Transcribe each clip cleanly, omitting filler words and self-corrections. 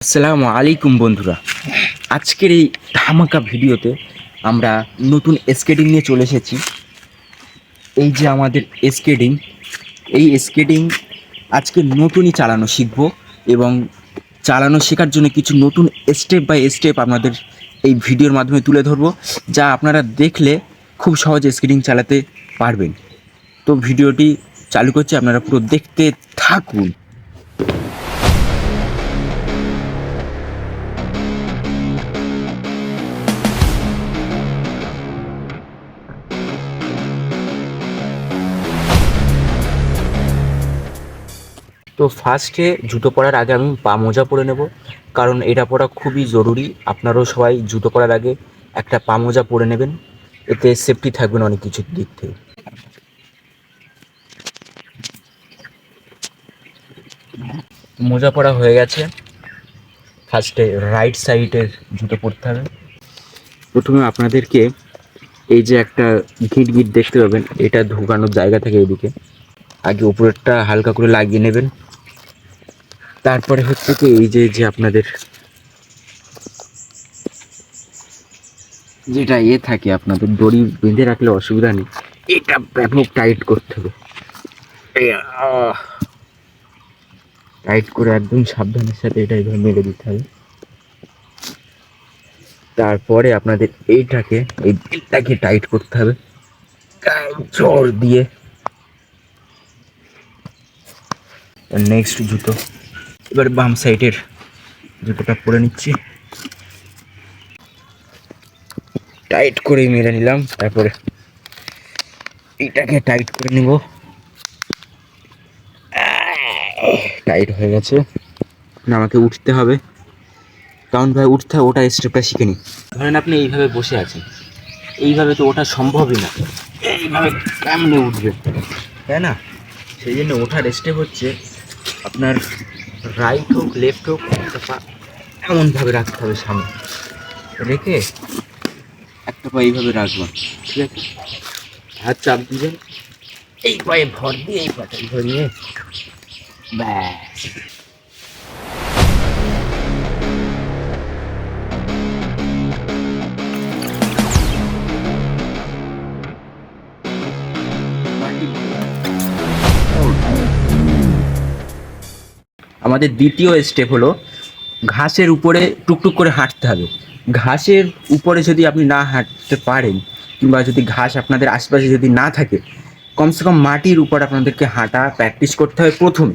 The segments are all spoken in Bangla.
আসসালামু আলাইকুম বন্ধুরা। আজকের এই ধামাকা ভিডিওতে আমরা নতুন স্কেটিং নিয়ে চলে এসেছি। এই যে আমাদের স্কেটিং, এই স্কেটিং আজকে নতুনই চালানো শিখবো এবং চালানো শেখার জন্য কিছু নতুন স্টেপ বাই স্টেপ আপনাদের এই ভিডিওর মাধ্যমে তুলে ধরবো, যা আপনারা দেখলে খুব সহজে স্কেটিং চালাতে পারবেন। তো ভিডিওটি চালু করছি, আপনারা পুরো দেখতে থাকুন। তো ফার্স্টে জুতো পরার আগে আমি পা মোজা পরে নেব, কারণ এটা পরা খুবই জরুরি। আপনারাও সবাই জুতো পরার আগে একটা পা মোজা পরে নেবেন, এতে সেফটি থাকবেন অনেক কিছুর দিক থেকে। মোজা পরা হয়ে গেছে। ফার্স্টে রাইট সাইডের জুতো পরতে হবে। প্রথমে আপনাদেরকে এই যে একটা গিট গিট দেখতে পাবেন, এটা ঢোকানোর জায়গা থেকে এদিকে আগে উপরেরটা হালকা করে লাগিয়ে নেবেন। তারপরে হচ্ছে কি, এই যে যে আপনাদের যেটা থাকে, আপনাদের দড়ি বেঁধে রাখলে অসুবিধা নেই, এটা ব্যাপক টাইট করতে হবে। টাইট করে একদম সাবধানের সাথে এটা এইভাবে মেরে দিতে হবে। তারপরে আপনাদের এই বেল্টটাকে টাইট করতে হবে জোর দিয়ে। নেক্সট জুতো, এবার বাম সাইডের জুতোটা পরে নিচ্ছি, টাইট করে মেরে নিলাম। তারপরে এইটাকে টাইট করে নিব। টাইট হয়ে গেছে, আমাকে উঠতে হবে। কারণ ভাই উঠতে হবে, ওটা স্টেপটা শিখে নিই। ধরেন আপনি এইভাবে বসে আছেন, এইভাবে তো ওঠা সম্ভবই না, এইভাবে কেমনে উঠবে, তাই না? সেই জন্য ওঠার স্টেপ হচ্ছে আপনার রাইট হোক লেফট হোক, একটা পা এমনভাবে রাখতে হবে সামনে রেখে, একটা পা এইভাবে রাখবেন, ঠিক আছে? হাত চাপ দিবেন, এই পায়ে ভর দিয়ে এই পাটা ধরে নিয়ে ব্যাস। আমাদের দ্বিতীয় স্টেপ হলো ঘাসের উপরে টুকটুক করে হাঁটতে হবে। ঘাসের উপরে যদি আপনি না হাঁটতে পারেন, কিংবা যদি ঘাস আপনাদের আশপাশে যদি না থাকে, কমসে কম মাটির উপর আপনাদেরকে হাঁটা প্র্যাকটিস করতে হবে প্রথমে।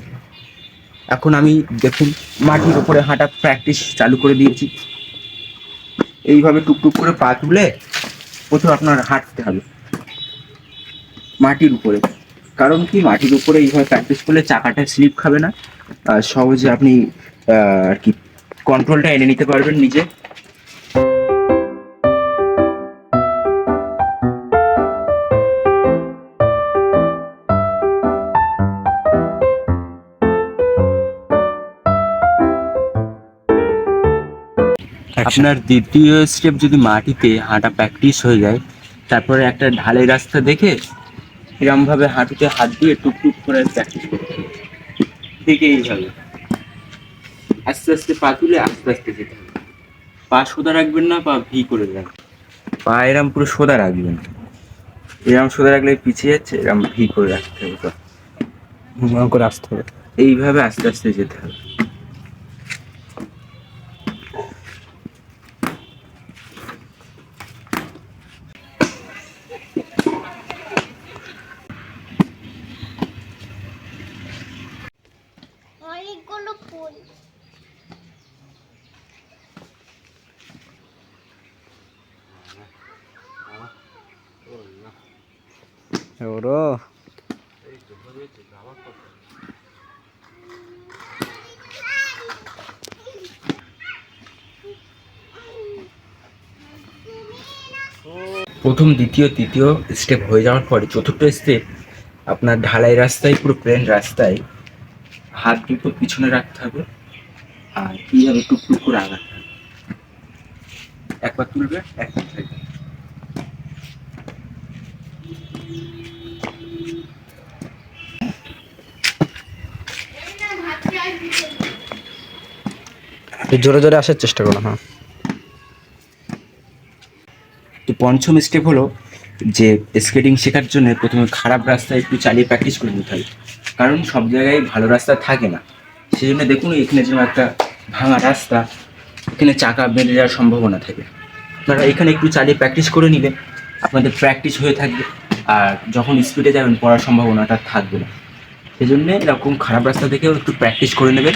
এখন আমি দেখুন মাটির উপরে হাঁটা প্র্যাকটিস চালু করে দিয়েছি। এইভাবে টুকটুক করে পা তুলে প্রথমে আপনার হাঁটতে হবে মাটির উপরে। কারণ কি, মাটির উপরে এইভাবে প্র্যাকটিস করলে চাকাটা স্লিপ খাবে না, সহজে আপনি আর কি কন্ট্রোলটা এনে নিতে পারবেন নিজে। আপনার দ্বিতীয় স্টেপ যদি মাটিতে হাঁটা প্র্যাকটিস হয়ে যায়, তারপরে একটা ঢালাই রাস্তা দেখে এরমভাবে হাঁটুতে হাত দিয়ে টুকটুক করে প্র্যাকটিস করতে হবে। ঠিক এইভাবে আস্তে আস্তে পা তুলে আস্তে আস্তে যেতে হবে। পা সোজা রাখবেন না, পা ভি করে রাখবেন। পা এরম পুরো সোজা রাখবেন, এরম সোজা রাখলে পিছিয়ে যাচ্ছে, এরম ভি করে রাখতে হবে, পা করে আসতে হবে। এইভাবে আস্তে আস্তে যেতে হবে। অনেকগুলো ফুল। ওরো প্রথম দ্বিতীয় তৃতীয় স্টেপ হয়ে যাওয়ার পরে চতুর্থ স্টেপ আপনার ঢালাই রাস্তায়, পুরো প্লেন রাস্তায় হাত দুটো পিছনে রাখতে হবে আর এইভাবে টুকটুক করে আগাতে হবে। একবার তুলবে, একবার থাকবে। একটু জোরে জোরে আসার চেষ্টা করো। হ্যাঁ, তো পঞ্চম স্টেপ হলো যে স্কেটিং শেখার জন্য প্রথমে খারাপ রাস্তায় একটু চালিয়ে প্র্যাকটিস করে নিতে হবে, কারণ সব জায়গায় ভালো রাস্তা থাকে না। সেই জন্য দেখুন এখানে যেন একটা ভাঙা রাস্তা, এখানে চাকা বেঁধে যাওয়ার সম্ভাবনা থাকে। আপনারা এখানে একটু চালিয়ে প্র্যাকটিস করে নিলে আপনাদের প্র্যাকটিস হয়ে থাকবে, আর যখন স্পিডে যাবেন পড়ার সম্ভাবনাটা থাকবে না। সেই জন্যে এরকম খারাপ রাস্তা থেকেও একটু প্র্যাকটিস করে নেবেন,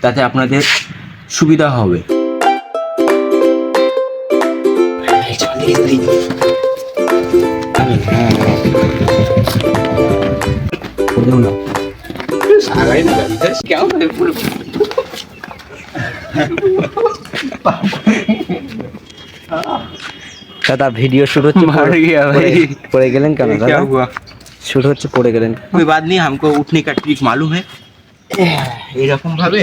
তাতে আপনাদের সুবিধা হবে। দাদা ভিডিও শুট হচ্ছে, পড়ে গেলেন কেন দাদা? শুট হচ্ছে, পড়ে গেলেন। कोई बात नहीं, हमको उठने का ट्रिक मालूम है। এরকম ভাবে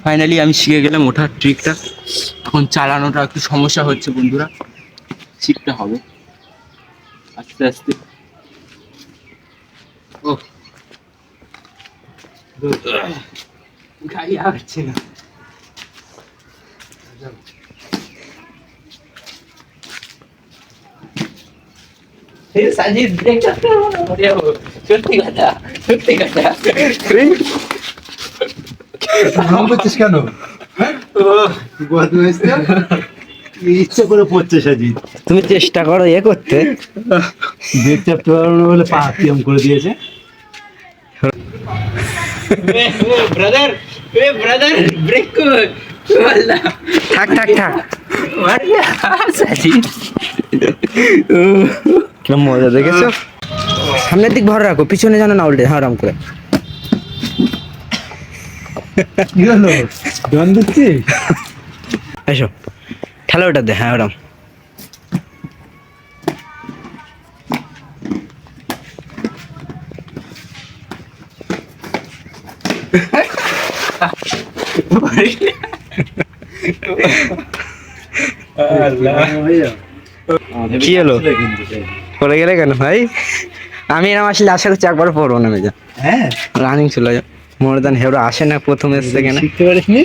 ফাইনালি আমি শিখে গেলাম ওঠার ট্রিকটা। এখন চালানোটা একটু সমস্যা হচ্ছে বন্ধুরা, শিখতে হবে আস্তে আস্তে। ও গাড়ি আসছে না। সাজিদ ব্রেক করতে হবে না, সত্যি কথা, সত্যি কথা। নাম করছিস কেন? বদমাইশ না? ইচ্ছে করে পড়ছে সাজিদ। তুমি চেষ্টা করো করতে। ব্রেক চাপতে পারো না বলে পা কিরম করে দিয়েছে। ব্রাদার, ব্রাদার ব্রেক কর। আল্লাহ, থাক থাক থাক। সাজিদ কিরম মজা দেখেছো? সামনের দিক ভর রাখো, পিছনে যেন না উল্টে। হ্যাঁ, আরাম করে। কি হলো? জন দিচ্ছিস? এসো, ঠেলা ওটা দে। হ্যাঁ, আরাম। কি হলো? পড়ে গেলে কেন ভাই? আমি এরকম আসলে আশা করছি একবার পড়বো না মেজা। হ্যাঁ, রানিং ছিল মোর দেন হেরো আসে না প্রথম সেকেন্ডে। শিখতে পারিস নি?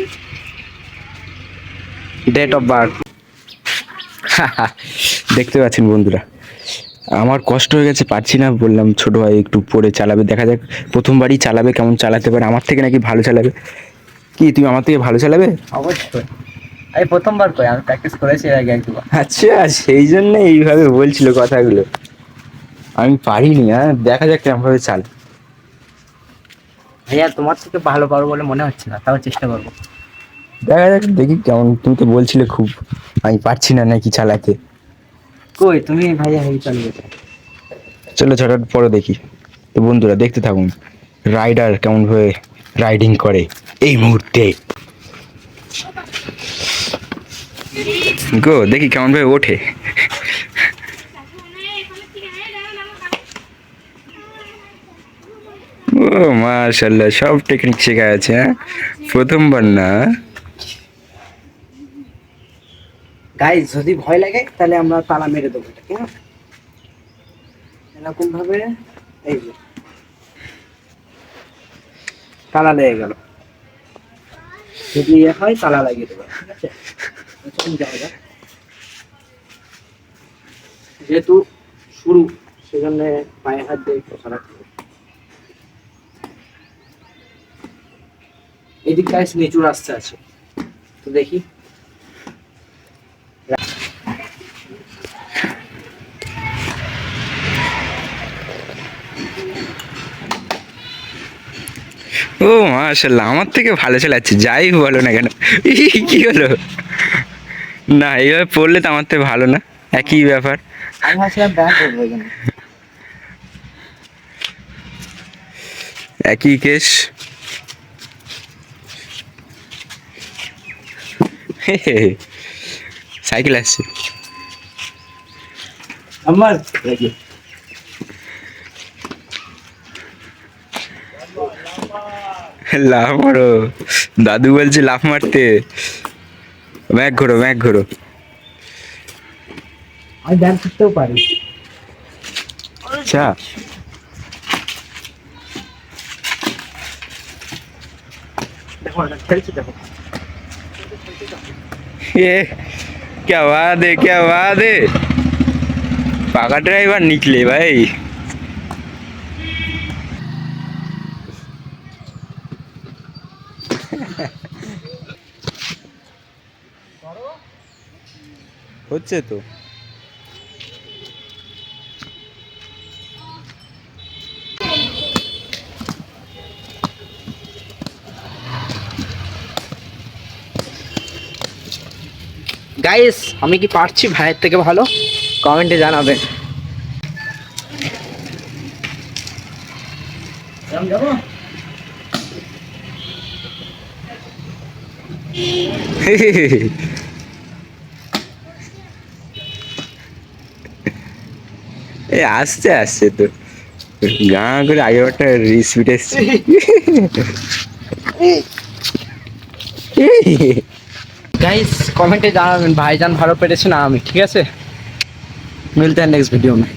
Date of birth. দেখতে পাচ্ছেন বন্ধুরা, আমার কষ্ট হয়ে গেছে, পারছি না। বললাম ছোট ভাই একটু পরে চালাবে, দেখা যাক প্রথমবারই চালাবে, কেমন চালাতে পারে। আমার থেকে নাকি ভালো চালাবে। কি তুমি আমার থেকে ভালো চালাবে? অবশ্যই। আমি প্রথমবার কই, আমি প্র্যাকটিস করেছি এর আগে একবার। আচ্ছা, সেই জন্য এইভাবে বলছিল কথাগুলো। আমি পারিনি। হ্যাঁ, দেখা যাক কেমন ভাবে চাল। ভাইয়া তোমার থেকে ভালো পারবো বলে মনে হচ্ছে না, তাও চেষ্টা করবো। দেখা যাক, দেখি কেমন। তুমি তো বলছিলে খুব, আমি পারছি না নাকি চালাতে। কই তুমি ভাইয়া হেই চালিয়ে যাও। চলো ছটার পরে দেখি। তো বন্ধুরা দেখতে থাকুন রাইডার কেমন ভাবে রাইডিং করে এই মুহূর্তে। গো দেখি কেমন ভাবে ওঠে। ও মাশাআল্লাহ, সব টেকনিক শেখা আছে। হ্যাঁ, প্রথমবার না। গাইস যদি ভয় লাগে তাহলে আমরা তালা মেরে দেবো এটা, কেন এরকম ভাবে। এই যে তালা লেগে গেল, যদি হয় তালা লাগিয়ে দেবো, ঠিক আছে? চলুন যাওয়া যাক। যেহেতু শুরু, সেজন্য পায়ে হাত দিয়ে একটু খারাপ হবে। এদিক গাইস নিচু রাস্তা আছে, তো দেখি। ও মাশাআল্লাহ, আমার থেকে ভালো চালাচ্ছে, যাই বলো না কেন। কি হলো? না, এইভাবে পড়লে তো আমার থেকে ভালো না, একই ব্যাপার। আমি ভাবছিলাম ব্যাগ করবো এখানে। একই কেস। সাইকেল আসছে আমার লাফ মারো। দাদু বলছে লাফ মারতে। ব্যাগ ঘোরো, ব্যাগ ঘোরো। আমি ব্যাগ করতেও পারি। আচ্ছা, দেখো না খেলছে দেখো ये क्या बात है पाका ड्राइवर निकले भाई হচ্ছে তো গাইস আমি কি পারছি ভাইয়ের থেকে ভালো কমেন্টে জানাবেন এ আসছে আসছে তো গা করে আগে একটা স্পিড এসছে गाइस कमेंटे জানাবেন ভাইজান ভালো পেরেছে না আমি ঠিক আছে মিলতে हैं नेक्स्ट वीडियो में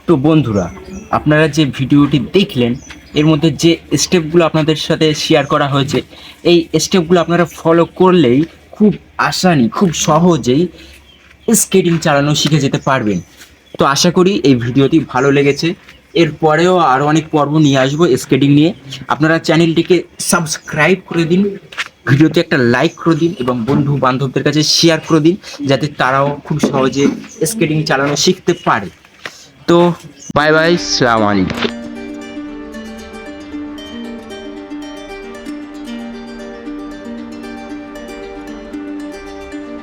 তো বন্ধুরা আপনারা যে ভিডিওটি দেখলেন এর মধ্যে যে স্টেপগুলো আপনাদের সাথে শেয়ার করা হয়েছে এই স্টেপগুলো আপনারা ফলো করলেই খুব আসানি খুব সহজেই স্কেটিং চালানো শিখে যেতে পারবেন তো আশা করি এই ভিডিওটি ভালো লেগেছে এরপরেও আরও অনেক পর্ব নিয়ে আসবো স্কেটিং নিয়ে আপনারা চ্যানেলটিকে সাবস্ক্রাইব করে দিন ভিডিওতে একটা লাইক করে দিন এবং বন্ধু বান্ধবদের কাছে শেয়ার করে দিন যাতে তারাও খুব সহজে স্কেটিং চালানো শিখতে পারে তো বাই বাই আসসালামু আলাইকুম